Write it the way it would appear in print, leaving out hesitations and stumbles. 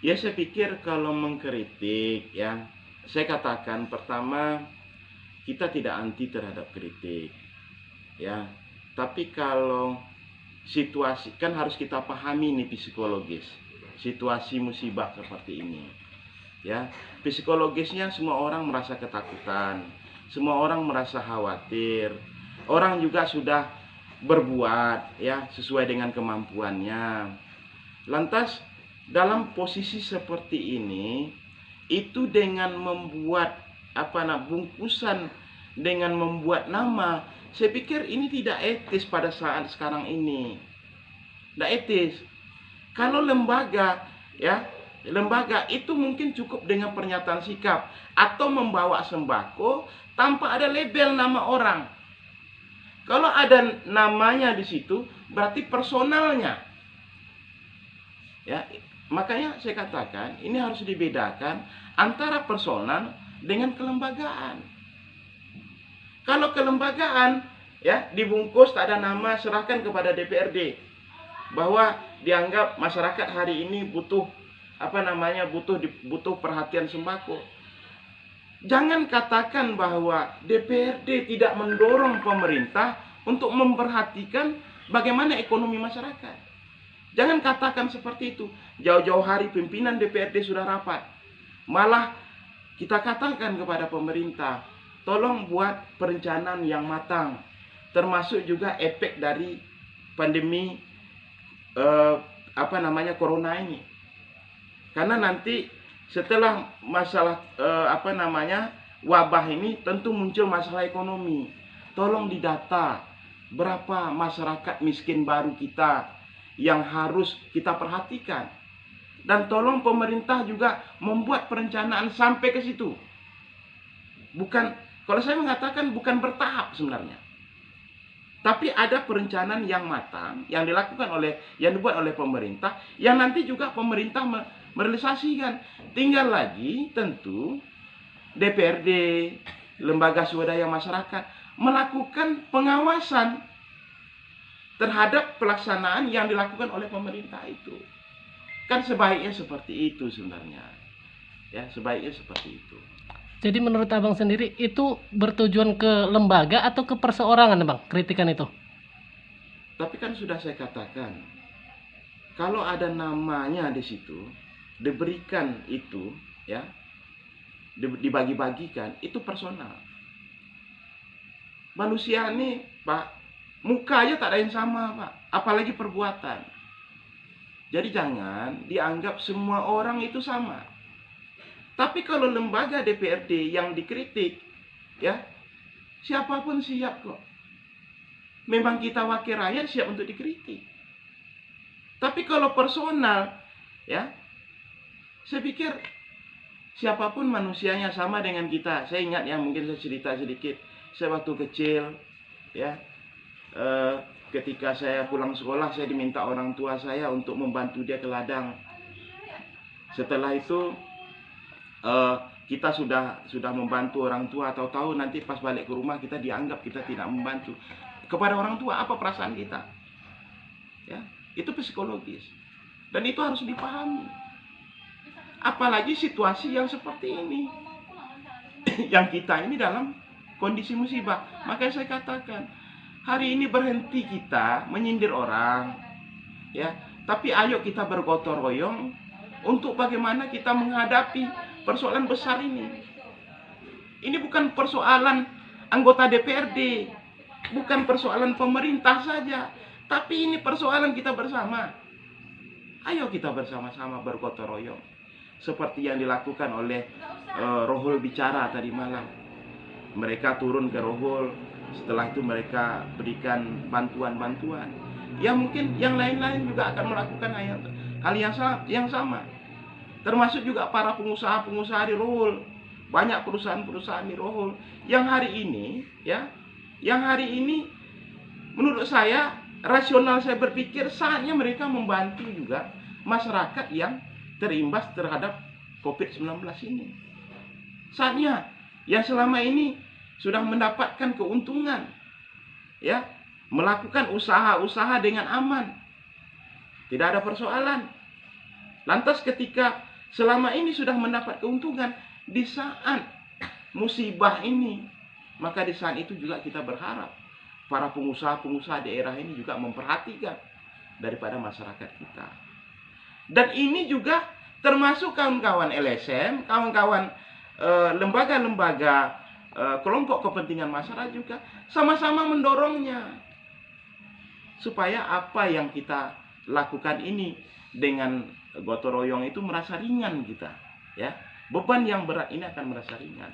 Ya, saya pikir kalau mengkritik ya, saya katakan pertama, kita tidak anti terhadap kritik ya. Tapi kalau situasi, kan harus kita pahami nih psikologis situasi musibah seperti ini ya. Psikologisnya semua orang merasa ketakutan, semua orang merasa khawatir, orang juga sudah berbuat ya sesuai dengan kemampuannya. Lantas dalam posisi seperti ini, itu dengan membuat bungkusan, dengan membuat nama, saya pikir ini tidak etis pada saat sekarang ini. Tidak etis. Kalau lembaga ya, lembaga itu mungkin cukup dengan pernyataan sikap atau membawa sembako tanpa ada label nama orang. Kalau ada namanya di situ, berarti personalnya. Ya, makanya saya katakan ini harus dibedakan antara personal dengan kelembagaan. Kalau kelembagaan ya dibungkus tak ada nama, serahkan kepada DPRD bahwa dianggap masyarakat hari ini butuh butuh perhatian sembako. Jangan katakan bahwa DPRD tidak mendorong pemerintah untuk memperhatikan bagaimana ekonomi masyarakat. Jangan katakan seperti itu. Jauh-jauh hari pimpinan DPRD sudah rapat. Malah kita katakan kepada pemerintah, tolong buat perencanaan yang matang, termasuk juga efek dari pandemi corona ini. Karena nanti setelah masalah wabah ini tentu muncul masalah ekonomi. Tolong didata berapa masyarakat miskin baru kita yang harus kita perhatikan. Dan tolong pemerintah juga membuat perencanaan sampai ke situ. Bukan, kalau saya mengatakan bukan bertahap sebenarnya. Tapi ada perencanaan yang matang yang dibuat oleh pemerintah, yang nanti juga pemerintah merealisasikan. Tinggal lagi tentu DPRD, lembaga swadaya masyarakat melakukan pengawasan terhadap pelaksanaan yang dilakukan oleh pemerintah itu. Kan sebaiknya seperti itu sebenarnya. Ya, sebaiknya seperti itu. Jadi menurut abang sendiri itu bertujuan ke lembaga atau ke perseorangan, bang, kritikan itu? Tapi kan sudah saya katakan, kalau ada namanya di situ, diberikan itu, ya, dibagi-bagikan, itu personal. Manusia ini, Pak, muka aja tak ada yang sama, Pak, apalagi perbuatan. Jadi jangan dianggap semua orang itu sama. Tapi kalau lembaga DPRD yang dikritik, ya, siapapun siap kok. Memang kita wakil rakyat siap untuk dikritik. Tapi kalau personal, ya, saya pikir siapapun manusianya sama dengan kita. Saya ingat ya, mungkin saya cerita sedikit. Saya waktu kecil, ya, ketika saya pulang sekolah, saya diminta orang tua saya untuk membantu dia ke ladang. Setelah itu kita sudah membantu orang tua, tahu-tahu nanti pas balik ke rumah kita dianggap kita tidak membantu. Kepada orang tua apa perasaan kita? Ya, itu psikologis. Dan itu harus dipahami. Apalagi situasi yang seperti ini. Yang kita ini dalam kondisi musibah. Makanya saya katakan, hari ini berhenti kita menyindir orang. Ya, tapi ayo kita bergotong royong untuk bagaimana kita menghadapi persoalan besar ini. Ini bukan persoalan anggota DPRD, bukan persoalan pemerintah saja, tapi ini persoalan kita bersama. Ayo kita bersama-sama bergotong royong, seperti yang dilakukan oleh Rohul bicara tadi malam. Mereka turun ke Rohul, setelah itu mereka berikan bantuan-bantuan. Ya mungkin yang lain-lain juga akan melakukan hal yang sama. Termasuk juga para pengusaha-pengusaha di Rohul. Banyak perusahaan-perusahaan di Rohul yang hari ini, ya, menurut saya, rasional saya berpikir saatnya mereka membantu juga masyarakat yang terimbas terhadap COVID-19 ini. Saatnya yang selama ini sudah mendapatkan keuntungan, ya, melakukan usaha-usaha dengan aman, tidak ada persoalan. Lantas ketika selama ini sudah mendapat keuntungan di saat musibah ini, maka di saat itu juga kita berharap para pengusaha-pengusaha daerah ini juga memperhatikan daripada masyarakat kita. Dan ini juga termasuk kawan-kawan LSM, kawan-kawan lembaga-lembaga kelompok kepentingan masyarakat juga sama-sama mendorongnya supaya apa yang kita lakukan ini dengan gotong royong itu merasa ringan kita, ya. Beban yang berat ini akan merasa ringan.